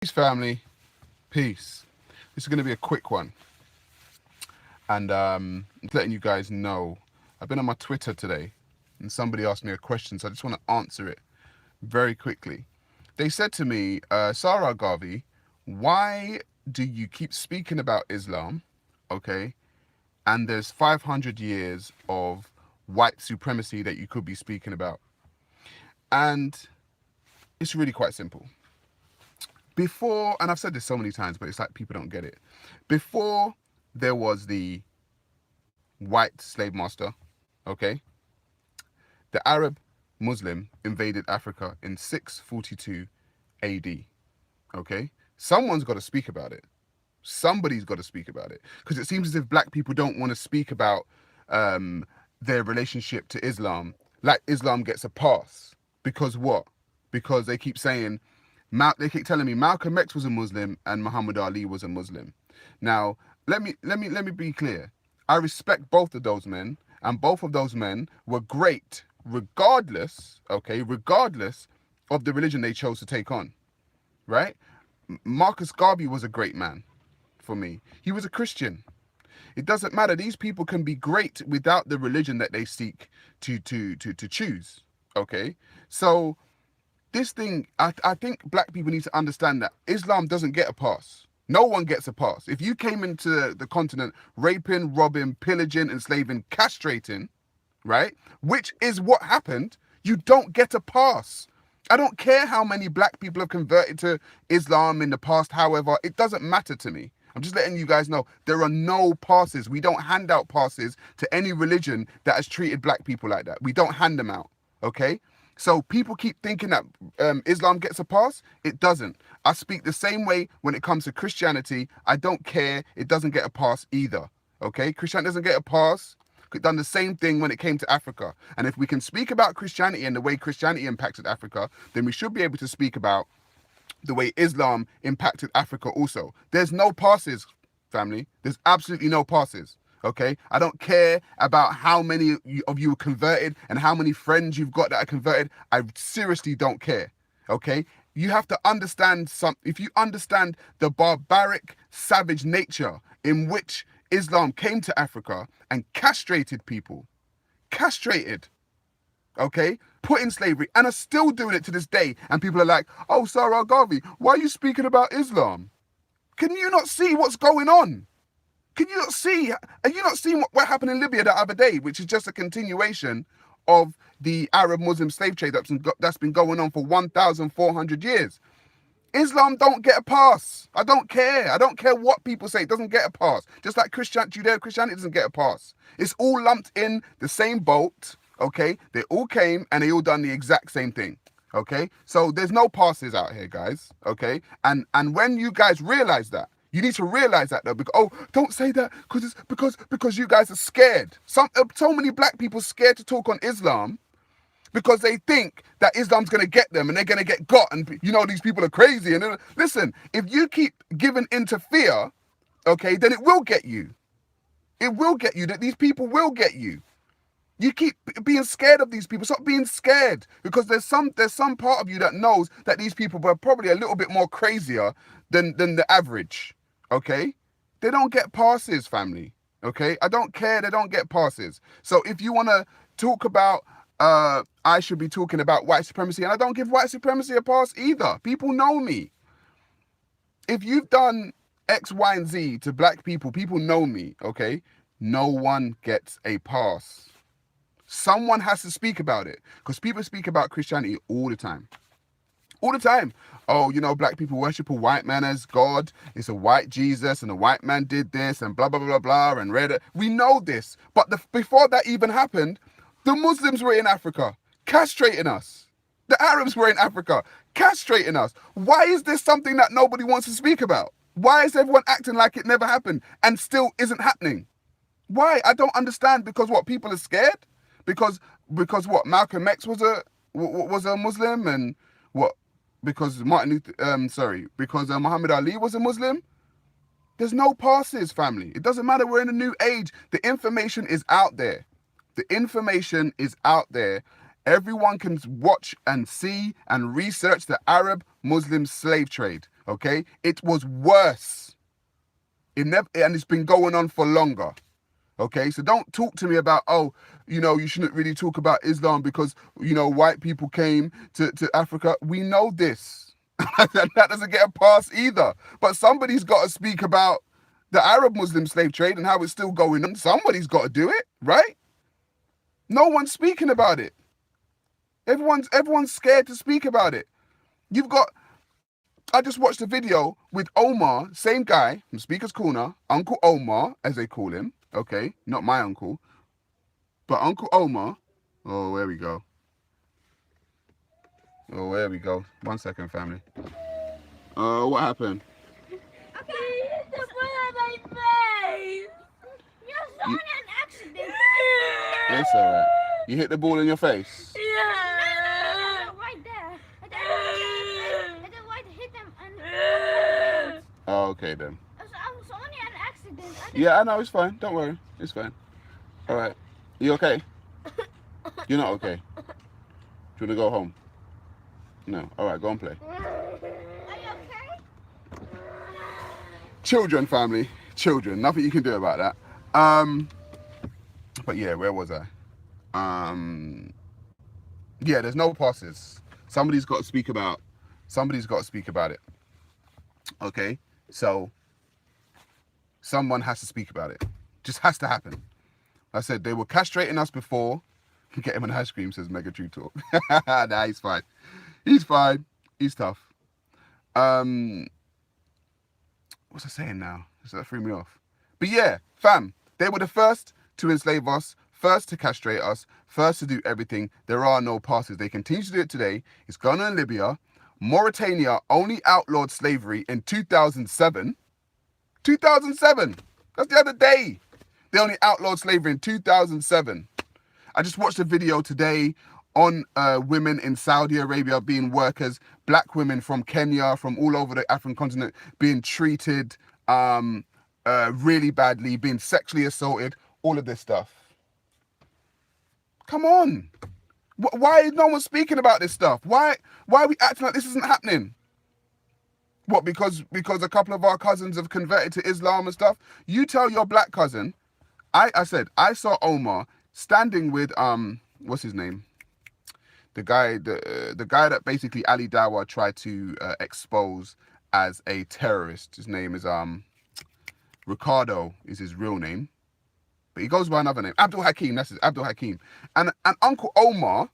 Peace, family. Peace. This is going to be a quick one. And just letting you guys know, I've been on my Twitter today and somebody asked me a question, so I just want to answer it very quickly. They said to me, Sarah Garvey, why do you keep speaking about Islam, okay, and there's 500 years of white supremacy that you could be speaking about? And it's really quite simple. Before, and I've said this so many times, but it's like people don't get it. Before there was the white slave master, okay, the Arab Muslim invaded Africa in 642 AD, okay? Someone's got to speak about it. Somebody's got to speak about it. Because it seems as if black people don't want to speak about their relationship to Islam, like Islam gets a pass. Because what? Because they keep saying, they keep telling me Malcolm X was a Muslim and Muhammad Ali was a Muslim. Now, let me be clear. I respect both of those men, and both of those men were great, regardless of the religion they chose to take on, right? Marcus Garvey was a great man for me. He was a Christian. It doesn't matter. These people can be great without the religion that they seek to choose, okay? So this thing, I think black people need to understand that Islam doesn't get a pass. No one gets a pass. If you came into the continent raping, robbing, pillaging, enslaving, castrating, right, which is what happened, you don't get a pass. I don't care how many black people have converted to Islam in the past, however, it doesn't matter to me. I'm just letting you guys know there are no passes. We don't hand out passes to any religion that has treated black people like that. We don't hand them out, okay? So people keep thinking that Islam gets a pass. It doesn't. I speak the same way when it comes to Christianity. I don't care. It doesn't get a pass either. Okay? Christianity doesn't get a pass. It done the same thing when it came to Africa. And if we can speak about Christianity and the way Christianity impacted Africa, then we should be able to speak about the way Islam impacted Africa also. There's no passes, family. There's absolutely no passes. Okay, I don't care about how many of you are converted and how many friends you've got that are converted. I seriously don't care. Okay, you have to understand if you understand the barbaric, savage nature in which Islam came to Africa and castrated people, okay, put in slavery, and are still doing it to this day. And people are like, "Oh, Sarah Garvey, why are you speaking about Islam? Can you not see what's going on? Can you not see? Are you not seeing what happened in Libya the other day, which is just a continuation of the Arab Muslim slave trade that's been going on for 1,400 years? Islam don't get a pass. I don't care. I don't care what people say. It doesn't get a pass. Just like Judeo-Christianity doesn't get a pass. It's all lumped in the same boat, okay? They all came and they all done the exact same thing, okay? So there's no passes out here, guys, okay? And when you guys realize that, you need to realize that though, because don't say that because you guys are scared. So many black people scared to talk on Islam because they think that Islam's gonna get them and they're gonna get got, and these people are crazy. And listen, if you keep giving into fear, okay, then it will get you. It will get you. That these people will get you. You keep being scared of these people. Stop being scared, because there's some part of you that knows that these people are probably a little bit more crazier than the average. Okay, they don't get passes, family. Okay, I don't care. They don't get passes. So if you want to talk about, I should be talking about white supremacy, and I don't give white supremacy a pass either. People know me. If you've done X, Y, and Z to black people, people know me. Okay, no one gets a pass. Someone has to speak about it, because people speak about Christianity all the time. All the time. Oh, black people worship a white man as God. It's a white Jesus, and a white man did this, and blah, blah, blah, blah, and read it. We know this. But before that even happened, the Muslims were in Africa, castrating us. The Arabs were in Africa, castrating us. Why is this something that nobody wants to speak about? Why is everyone acting like it never happened and still isn't happening? Why? I don't understand. Because what? People are scared? Because what? Malcolm X was a Muslim, and what? Because Muhammad Ali was a Muslim? There's no passes, family. It doesn't matter. We're in a new age. The information is out there. The information is out there. Everyone can watch and see and research the Arab Muslim slave trade. Okay? It was worse. And it's been going on for longer. Okay, so don't talk to me about, oh, you shouldn't really talk about Islam because, white people came to Africa. We know this. That doesn't get a pass either. But somebody's got to speak about the Arab Muslim slave trade and how it's still going on. Somebody's got to do it, right? No one's speaking about it. Everyone's scared to speak about it. I just watched a video with Omar, same guy from Speaker's Corner, Uncle Omar, as they call him. Okay, not my uncle, but Uncle Omar. Oh, there we go. Oh, there we go. 1 second, family. What happened? Okay, you hit the ball on my face. You're so an accident. It's alright. You hit the ball in your face? Yeah. No, right there. I didn't want to hit them. Oh, okay then. I was only an accident. Yeah, I know. It's fine. Don't worry. It's fine. All right. You okay? You're not okay. Do you want to go home? No. All right. Go and play. Are you okay? Children, family. Children. Nothing you can do about that. But yeah, where was I? Yeah, there's no passes. Somebody's got to speak about it. Okay? So someone has to speak about it. Just has to happen. I said they were castrating us before. Get him an ice cream, says Mega True Talk. Nah, he's fine. He's fine. He's tough. What's I saying now? That threw me off. But yeah, fam, they were the first to enslave us, first to castrate us, first to do everything. There are no passes. They continue to do it today. It's Ghana and Libya. Mauritania only outlawed slavery in 2007. 2007. That's the other day. They only outlawed slavery in 2007. I just watched a video today on women in Saudi Arabia being workers, black women from Kenya, from all over the African continent, being treated really badly, being sexually assaulted, all of this stuff. Come on. Why is no one speaking about this stuff? Why are we acting like this isn't happening? What, because a couple of our cousins have converted to Islam and stuff? You tell your black cousin. I said, I saw Omar standing with, what's his name? The guy that basically Ali Dawah tried to expose as a terrorist. His name is, Ricardo is his real name. But he goes by another name. Abdul Hakim, that's it, Abdul Hakim. And Uncle Omar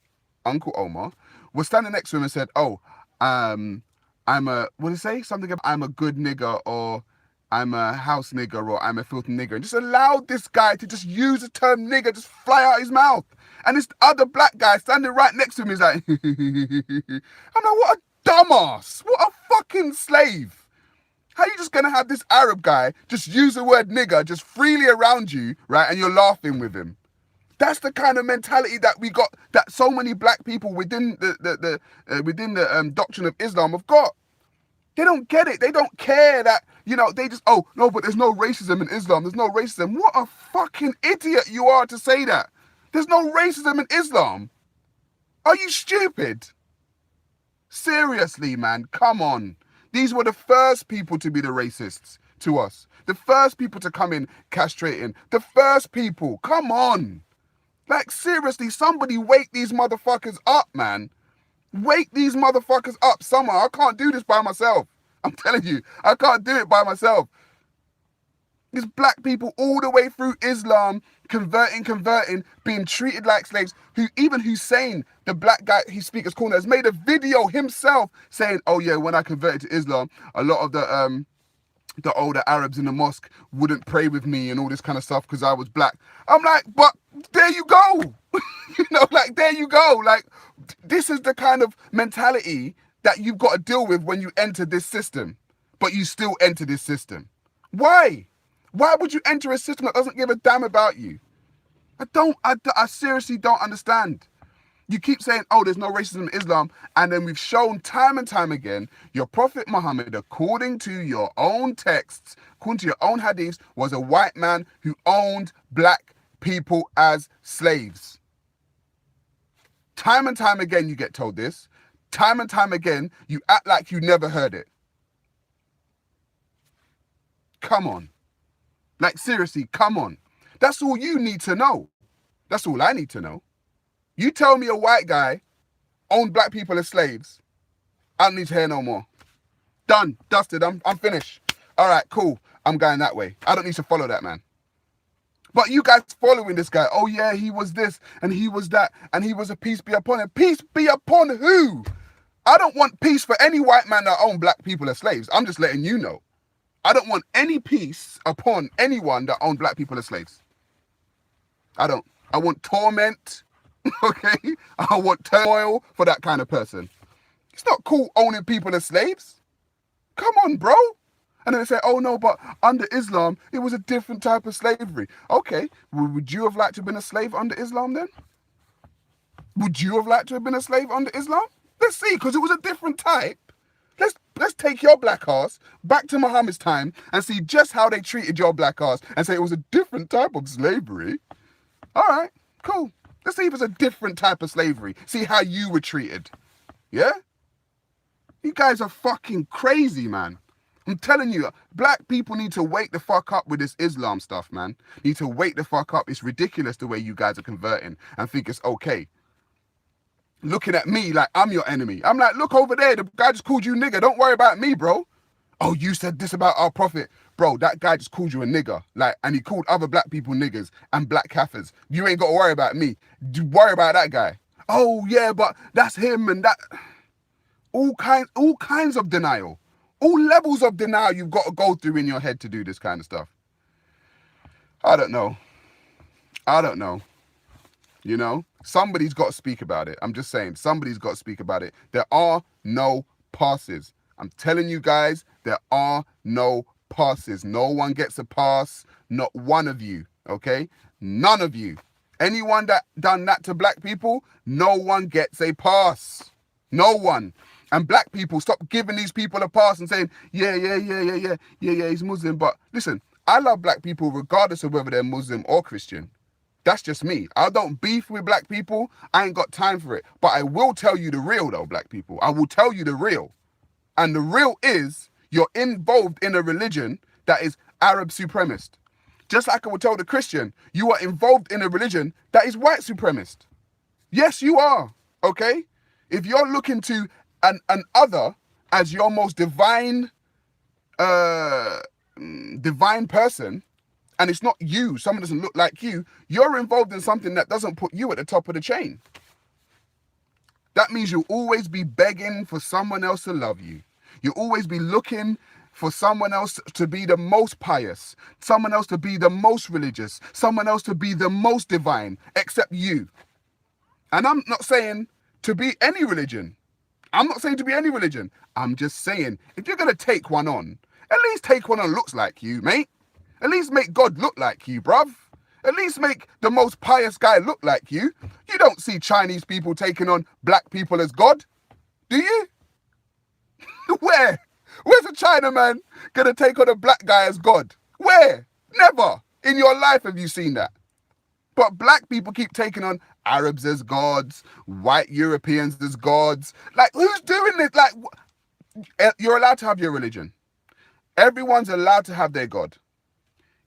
was standing next to him and said, oh, I'm a, what did he say? Something about I'm a good nigger, or I'm a house nigger, or I'm a filthy nigger. And just allowed this guy to just use the term nigger, just fly out his mouth. And this other black guy standing right next to him is like, I'm like, what a dumbass. What a fucking slave. How are you just going to have this Arab guy just use the word nigger just freely around you, right? And you're laughing with him. That's the kind of mentality that we got, that so many black people within the doctrine of Islam have got. They don't get it. They don't care that, they just, oh, no, but there's no racism in Islam. There's no racism. What a fucking idiot you are to say that. There's no racism in Islam. Are you stupid? Seriously, man, come on. These were the first people to be the racists to us. The first people to come in castrating. The first people. Come on. Like, seriously, somebody wake these motherfuckers up, man. Wake these motherfuckers up somehow. I can't do this by myself. I'm telling you, I can't do it by myself. There's black people all the way through Islam, converting, being treated like slaves. Even Hussein, the black guy, he Speaker's Corner, has made a video himself saying, oh yeah, when I converted to Islam, a lot of the older Arabs in the mosque wouldn't pray with me and all this kind of stuff because I was black. I'm like, but there you go. There you go. Like, this is the kind of mentality that you've got to deal with when you enter this system, but you still enter this system. Why? Why would you enter a system that doesn't give a damn about you? I seriously don't understand. You keep saying, oh, there's no racism in Islam. And then we've shown time and time again, your Prophet Muhammad, according to your own texts, according to your own hadiths, was a white man who owned black people as slaves. Time and time again, you get told this. Time and time again, you act like you never heard it. come on. Like, seriously, come on. That's all you need to know. That's all I need to know. You tell me a white guy owned black people as slaves, I don't need to hear no more. Done. Dusted. I'm finished. All right, cool. I'm going that way. I don't need to follow that man. But you guys following this guy. Oh, yeah, he was this and he was that and he was a peace be upon him. Peace be upon who? I don't want peace for any white man that owned black people as slaves. I'm just letting you know. I don't want any peace upon anyone that owned black people as slaves. I don't. I want torment, okay? I want turmoil for that kind of person. It's not cool owning people as slaves. Come on, bro. And then they say, oh no, but under Islam, it was a different type of slavery. Okay, would you have liked to have been a slave under Islam then? Would you have liked to have been a slave under Islam? Let's see, because it was a different type. Let's take your black ass back to Muhammad's time and see just how they treated your black ass and say it was a different type of slavery. All right, cool. Let's see if it's a different type of slavery. See how you were treated. Yeah? You guys are fucking crazy, man. I'm telling you, black people need to wake the fuck up with this Islam stuff, man. Need to wake the fuck up. It's ridiculous the way you guys are converting and think it's okay. Looking at me like I'm your enemy. I'm like, look over there. The guy just called you nigger. Don't worry about me, bro. Oh, you said this about our prophet. Bro, that guy just called you a nigger. Like, and he called other black people niggers and black kafirs. You ain't got to worry about me. You worry about that guy. Oh, yeah, but that's him and that. All kinds of denial. All levels of denial you've got to go through in your head to do this kind of stuff. I don't know. You know, somebody's got to speak about it. I'm just saying, somebody's got to speak about it. There are no passes. I'm telling you guys, there are no passes. No one gets a pass. Not one of you, okay? None of you. Anyone that done that to black people, no one gets a pass. No one. And black people, stop giving these people a pass and saying, yeah, he's Muslim. But listen, I love black people regardless of whether they're Muslim or Christian. That's just me. I don't beef with black people. I ain't got time for it. But I will tell you the real, though, black people. I will tell you the real. And the real is you're involved in a religion that is Arab supremacist. Just like I would tell the Christian, you are involved in a religion that is white supremacist. Yes, you are. Okay? If you're looking to an other as your most divine person, and it's not you, someone doesn't look like you, you're involved in something that doesn't put you at the top of the chain. That means you'll always be begging for someone else to love you. You'll always be looking for someone else to be the most pious, someone else to be the most religious, someone else to be the most divine, except you. And I'm not saying to be any religion. I'm not saying to be any religion. I'm just saying, if you're going to take one on, at least take one on looks like you, mate. At least make God look like you, bruv. At least make the most pious guy look like you. You don't see Chinese people taking on black people as God, do you? Where? Where's a Chinaman going to take on a black guy as God? Where? Never. In your life have you seen that? But black people keep taking on Arabs as gods, white Europeans as gods. Like, who's doing this? Like, you're allowed to have your religion. Everyone's allowed to have their God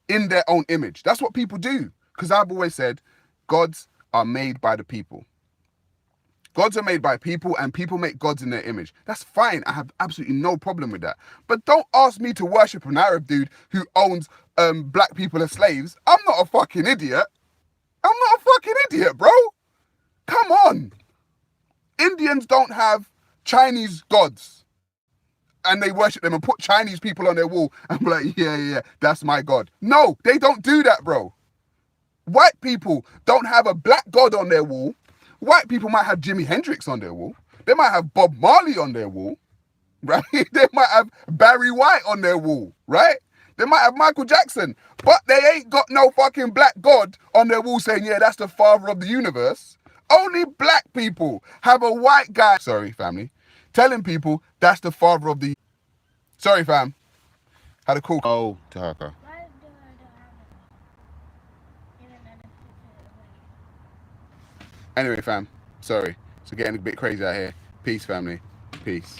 in their own image. That's what people do. Because I've always said, gods are made by the people. Gods are made by people and people make gods in their image. That's fine. I have absolutely no problem with that. But don't ask me to worship an Arab dude who owns black people as slaves. I'm not a fucking idiot. I'm not a fucking idiot, bro. Come on. Indians don't have Chinese gods and they worship them and put Chinese people on their wall and be like, yeah, that's my God. No, they don't do that, bro. White people don't have a black God on their wall. White people might have Jimi Hendrix on their wall. They might have Bob Marley on their wall, right? They might have Barry White on their wall, right? They might have Michael Jackson, but they ain't got no fucking black God on their wall saying, yeah, that's the father of the universe. Only black people have a white guy, sorry, family, telling people that's the father of the... Sorry, fam. Had a call. Oh, Tahaka. Anyway, fam, sorry. It's getting a bit crazy out here. Peace, family. Peace.